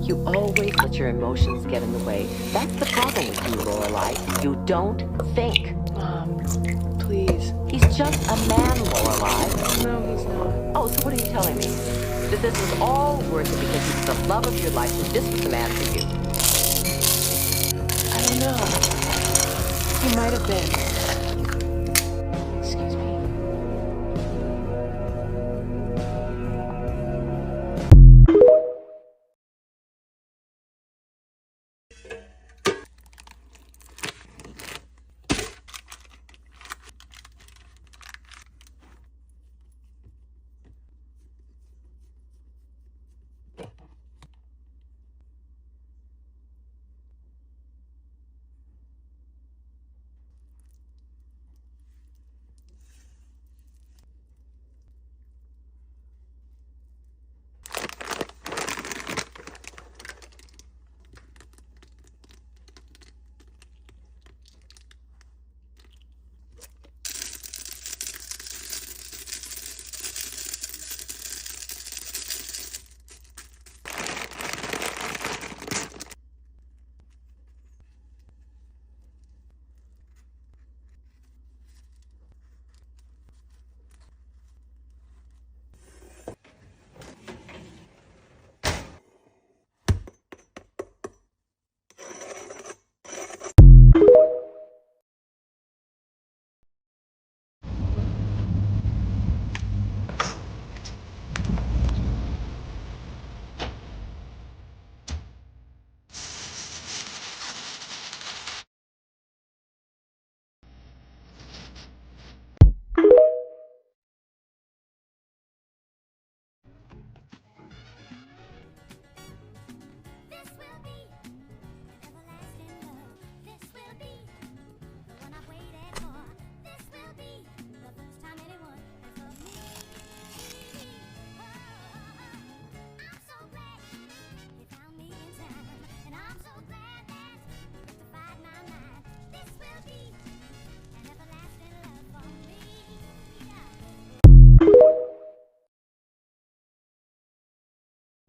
You always let your emotions get in the way. That's the problem with you, Lorelai. You don't think. Mom, please. He's just a man, Lorelai. No, he's not. Oh, so what are you telling me? That this was all worth it because he's the love of your life, that this was the man for you? I don't know. He might have been. Excuse me.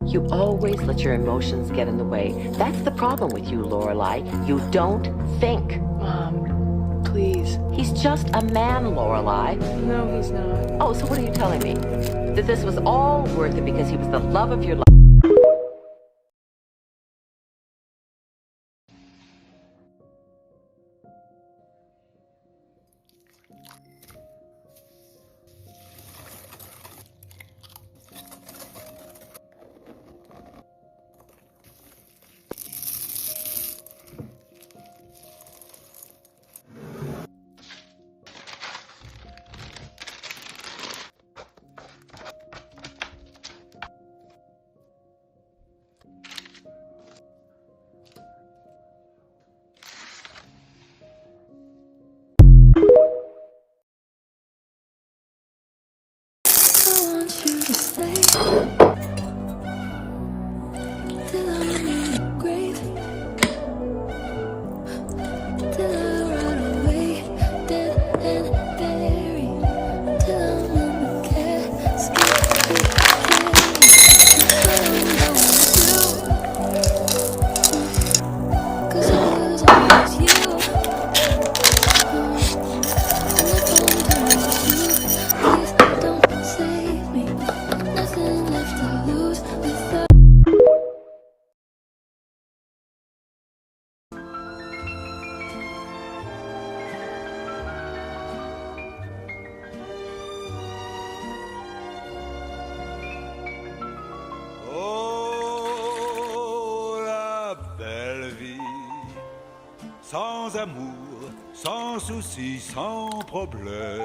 You always let your emotions get in the way. That's the problem with you, Lorelai. You don't think. Mom, please. He's just a man, Lorelai. No, he's not. Oh, so what are you telling me? That this was all worth it because he was the love of your life? I want you to stay till I'm in the grave, till I run away, dead and buried, till I'm in the casket. Cause I was always you. And if I'm done with you, please don't save me. Nothing left to lose without. Oh, la belle vie, sans amour, sans souci, sans problème.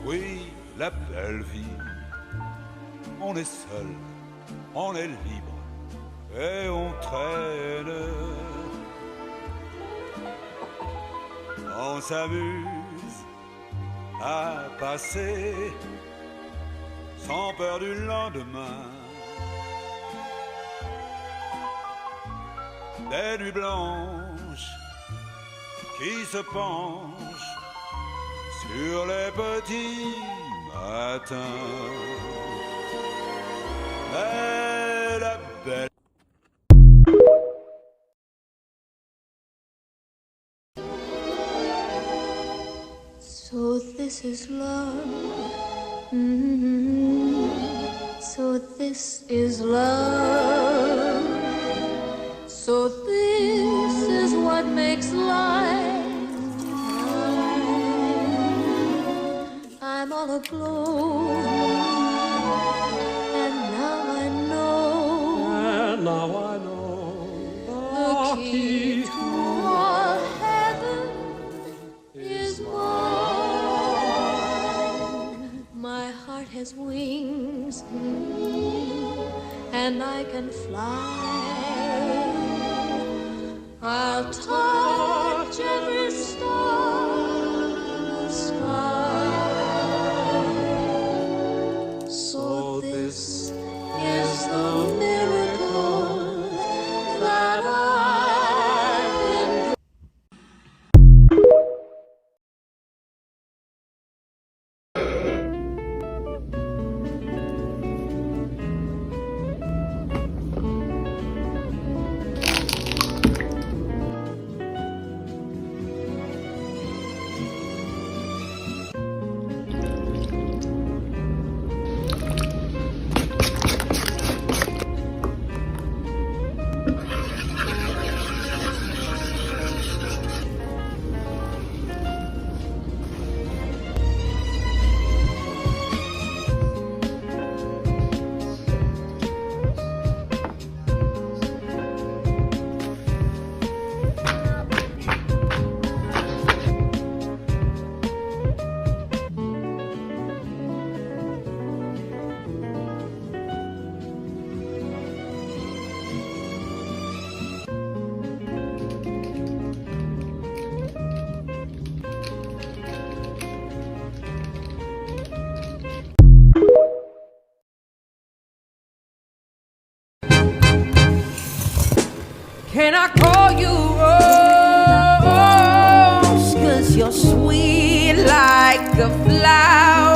Oui, la belle vie, on est seul, on est libre et on traîne. On s'amuse à passer sans peur du lendemain. Des nuits blanches qui se penchent sur les petits matins. est la belle. So this is love. Mm-hmm. So this is love. So this is what makes life divine. I'm all aglow, and now I know the key to all heaven is mine. My heart has wings, and I can fly. I'll touch every star in the sky. So this is the miracle that I've been. Can I call you Rose? 'Cause you're sweet like a flower.